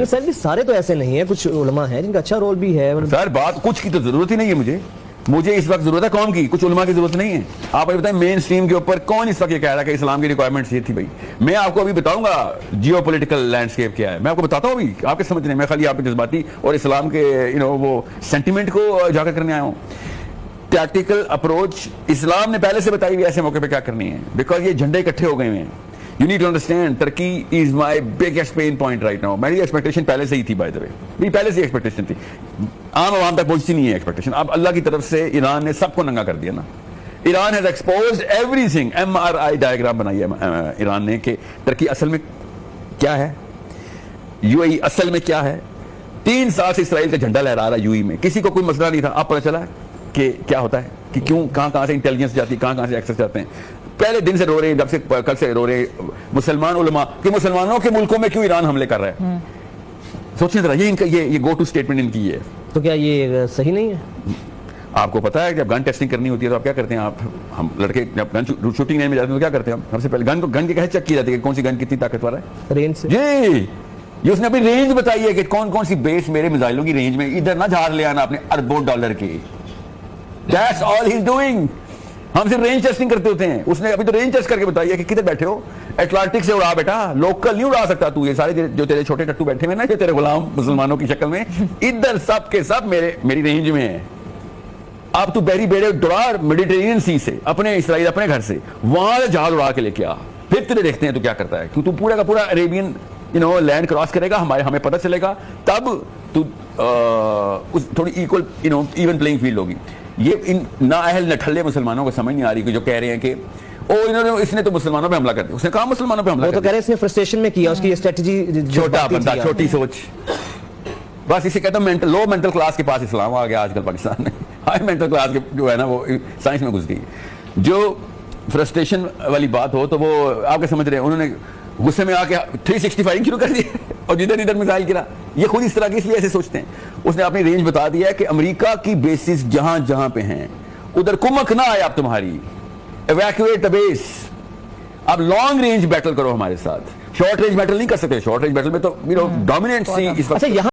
Sir भी सारे तो ऐसे नहीं है, कुछ उलमा है जिनका अच्छा रोल भी है। सर बात कुछ की तो जरूरत ही नहीं है मुझे इस वक्त जरूरत है कौन की, कुछ उलमा की जरूरत नहीं है। आप अभी बताएं मेन स्ट्रीम के ऊपर कौन इस वक्त ये कह रहा है कि इस्लाम की रिक्वायरमेंट्स ये थी। भाई मैं आपको अभी बताऊंगा जियो पॉलिटिकल लैंडस्केप क्या है, मैं आपको बताता हूँ अभी, आपके समझने मैं खाली आपके जज्बाती और इस्लाम के वो सेंटिमेंट को उजागर करने आया हूँ। टैक्टिकल अप्रोच इस्लाम ने पहले से बताई हुई ऐसे मौके पे क्या करनी है, बिकॉज ये झंडे इकट्ठे हो गए हैं। You need to understand Turkey is my biggest pain point right now. मेरी एक्सपेक्टेशन पहले से ही थी, बाय द वे मेरी पहले से एक्सपेक्टेशन थी, आम आवाम तक पहुंचती नहीं है एक्सपेक्टेशन। अब अल्लाह की तरफ से ईरान ने सबको नंगा कर दिया ना। Iran has exposed everything. MRI diagram बनाई है ईरान ने कि टर्की असल में क्या है, UAE असल में क्या है। 3 साल से इसराइल का झंडा लहरा रहा है UAE में, किसी को कोई मसला नहीं था। अब पता चला कि क्या होता है, कि क्यों कहां से इंटेलिजेंस जाती है, कहां से एक्सेस जाते हैं। पहले दिन से रो रहे हैं, जब से कल से रो रहे मुसलमान उलमा कि मुसलमानों के मुल्कों में क्यों ईरान हमले कर रहा है। सोचिए जरा, ये इनका ये गो टू स्टेटमेंट इनकी है। तो क्या ये सही नहीं है? आपको पता है जब गन टेस्टिंग करनी होती है तो आप क्या करते हैं, हम लड़के जब गन शूटिंग रेंज में जाते हैं तो क्या करते हैं, हम सबसे पहले गन की कैसे चेक की जाती है, कौन सी गन कितनी ताकतवर है, रेंज से। जी, ये उसने अपनी रेंज बताई है कि कौन कौन सी बेस मेरे मिसाइलों की रेंज में, इधर ना झाड़ ले आना अपने अरबों डॉलर की। That's all he is doing. हम सिर्फ रेंज टेस्टिंग करते होते हैं। उसने अभी तो रेंज टेस्ट करके बताई है कि किधर बैठे हो, अटलांटिक से उड़ा बेटा, लोकल नहीं उड़ा सकता तू। ये सारे जो तेरे छोटे टट्टू बैठे हुए ना, जो तेरे गुलाम मुसलमानों की शक्ल में, इधर सब के सब मेरी रेंज में है। अब तू बहरी बेड़े उड़ा मेडिटेरेनियन सी से, अपने इसराइल अपने घर से वहां से जहाज उड़ा के लेके आ, फिर तेरे देखते हैं तू क्या करता है। क्यों तू पूरा का पूरा अरेबियन लैंड क्रॉस करेगा, हमें पता चलेगा, तब तू थोड़ी इक्वल इवन प्लेइंग फील्ड होगी। ये इन नाअहल नठल्ले मुसलमानों को समझ नहीं आ रही कि जो कह रहे हैं कि इसने तो मुसलमानों पे हमला कर दिया। उसने कहा मुसलमानों पे हमला कर दिया, तो कह रहे इसने फ्रस्ट्रेशन में किया, उसकी स्ट्रेटजी छोटा बंदा, छोटी सोच, बस इसे कहता हूं लो मेंटल क्लास के पास इस्लाम आ गया आजकल पाकिस्तान में। हाई मेंटल क्लास के जो है ना वो साइंस में घुस गई। जो फ्रस्ट्रेशन वाली बात हो तो वो आपके समझ रहे हैं, उन्होंने गुस्से में आके 360 फायरिंग शुरू कर दी और जिधर इधर मिसाइल गिरा। ये खुद इस तरह की इसलिए ऐसे सोचते हैं। उसने अपनी रेंज बता दिया है कि अमेरिका की बेसिस जहां जहां पे हैं उधर कुमक ना आए, आप तुम्हारी एवैक्यूएट द बेस। अब लॉन्ग रेंज बैटल करो हमारे साथ, शॉर्ट रेंज बैटल नहीं कर सकते। शॉर्ट रेंज बैटल में तो डोमिनेंट सी इस वक्त।